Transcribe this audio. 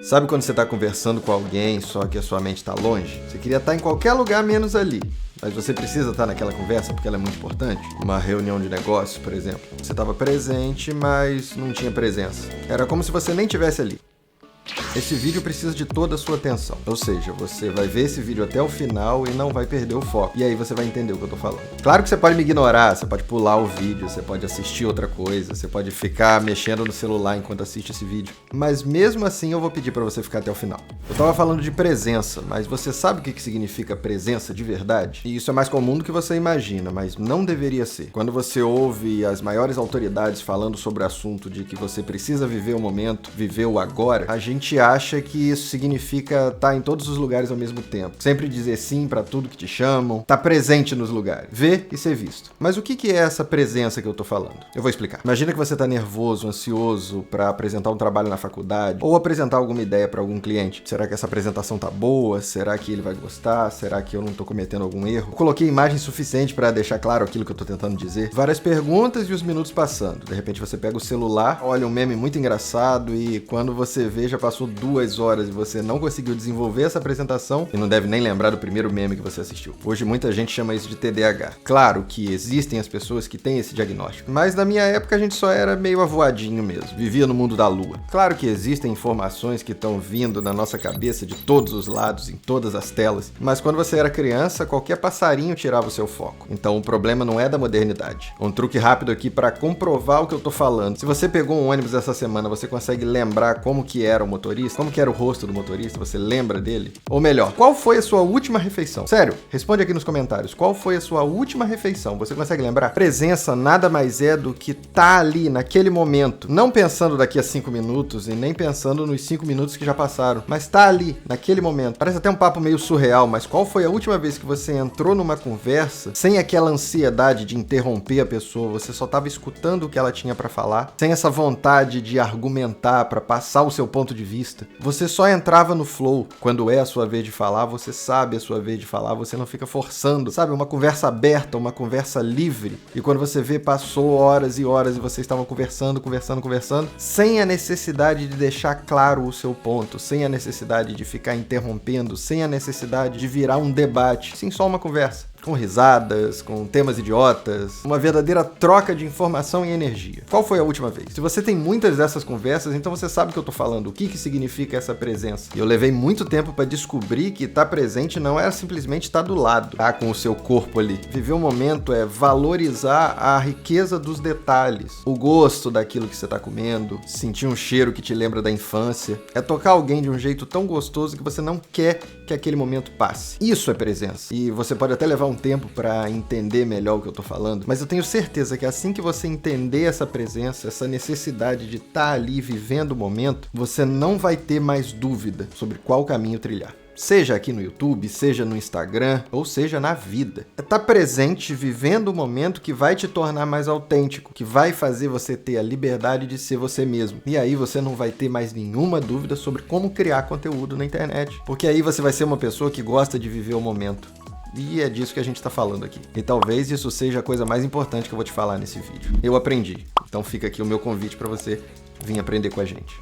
Sabe quando você está conversando com alguém, só que a sua mente está longe? Você queria estar em qualquer lugar menos ali. Mas você precisa estar naquela conversa porque ela é muito importante. Uma reunião de negócios, por exemplo. Você estava presente, mas não tinha presença. Era como se você nem estivesse ali. Esse vídeo precisa de toda a sua atenção. Ou seja, você vai ver esse vídeo até o final e não vai perder o foco. E aí você vai entender o que eu tô falando. Claro que você pode me ignorar, você pode pular o vídeo, você pode assistir outra coisa, você pode ficar mexendo no celular enquanto assiste esse vídeo. Mas mesmo assim eu vou pedir pra você ficar até o final. Eu tava falando de presença, mas você sabe o que significa presença de verdade? E isso é mais comum do que você imagina, mas não deveria ser. Quando você ouve as maiores autoridades falando sobre o assunto de que você precisa viver o momento, viver o agora, a gente acha que isso significa estar em todos os lugares ao mesmo tempo. Sempre dizer sim pra tudo que te chamam, estar presente nos lugares, ver e ser visto. Mas o que é essa presença que eu tô falando? Eu vou explicar. Imagina que você tá nervoso, ansioso pra apresentar um trabalho na faculdade ou apresentar alguma ideia pra algum cliente. Será que essa apresentação tá boa? Será que ele vai gostar? Será que eu não tô cometendo algum erro? Eu coloquei imagem suficiente pra deixar claro aquilo que eu tô tentando dizer. Várias perguntas e os minutos passando. De repente você pega o celular, olha um meme muito engraçado e quando você vê já passou 2 horas e você não conseguiu desenvolver essa apresentação e não deve nem lembrar do primeiro meme que você assistiu. Hoje muita gente chama isso de TDAH. Claro que existem as pessoas que têm esse diagnóstico, mas na minha época a gente só era meio avoadinho mesmo, vivia no mundo da lua. Claro que existem informações que estão vindo na nossa cabeça de todos os lados, em todas as telas, mas quando você era criança, qualquer passarinho tirava o seu foco. Então o problema não é da modernidade. Um truque rápido aqui para comprovar o que eu tô falando. Se você pegou um ônibus essa semana, você consegue lembrar como que era o motorista? Como que era o rosto do motorista? Você lembra dele? Ou melhor, qual foi a sua última refeição? Sério, responde aqui nos comentários. Qual foi a sua última refeição? Você consegue lembrar? Presença nada mais é do que tá ali, naquele momento. Não pensando daqui a 5 minutos e nem pensando nos 5 minutos que já passaram. Mas tá ali, naquele momento. Parece até um papo meio surreal, mas qual foi a última vez que você entrou numa conversa sem aquela ansiedade de interromper a pessoa? Você só tava escutando o que ela tinha pra falar, sem essa vontade de argumentar pra passar o seu ponto de vista. Você só entrava no flow. Quando é a sua vez de falar, você sabe a sua vez de falar, você não fica forçando, sabe? Uma conversa aberta, uma conversa livre. E quando você vê, passou horas e horas e vocês estavam conversando, sem a necessidade de deixar claro o seu ponto, sem a necessidade de ficar interrompendo, sem a necessidade de virar um debate. Sim, só uma conversa. Com risadas, com temas idiotas, uma verdadeira troca de informação e energia. Qual foi a última vez? Se você tem muitas dessas conversas, então você sabe o que eu tô falando, o que significa essa presença. E eu levei muito tempo para descobrir que estar presente não é simplesmente estar do lado, tá? Com o seu corpo ali. Viver o momento é valorizar a riqueza dos detalhes, o gosto daquilo que você tá comendo, sentir um cheiro que te lembra da infância, é tocar alguém de um jeito tão gostoso que você não quer que aquele momento passe. Isso é presença. E você pode até levar um tempo para entender melhor o que eu tô falando, mas eu tenho certeza que assim que você entender essa presença, essa necessidade de estar ali vivendo o momento, você não vai ter mais dúvida sobre qual caminho trilhar. Seja aqui no YouTube, seja no Instagram, ou seja na vida. É estar presente, vivendo o momento que vai te tornar mais autêntico, que vai fazer você ter a liberdade de ser você mesmo. E aí você não vai ter mais nenhuma dúvida sobre como criar conteúdo na internet. Porque aí você vai ser uma pessoa que gosta de viver o momento. E é disso que a gente está falando aqui. E talvez isso seja a coisa mais importante que eu vou te falar nesse vídeo. Eu aprendi. Então fica aqui o meu convite para você vir aprender com a gente.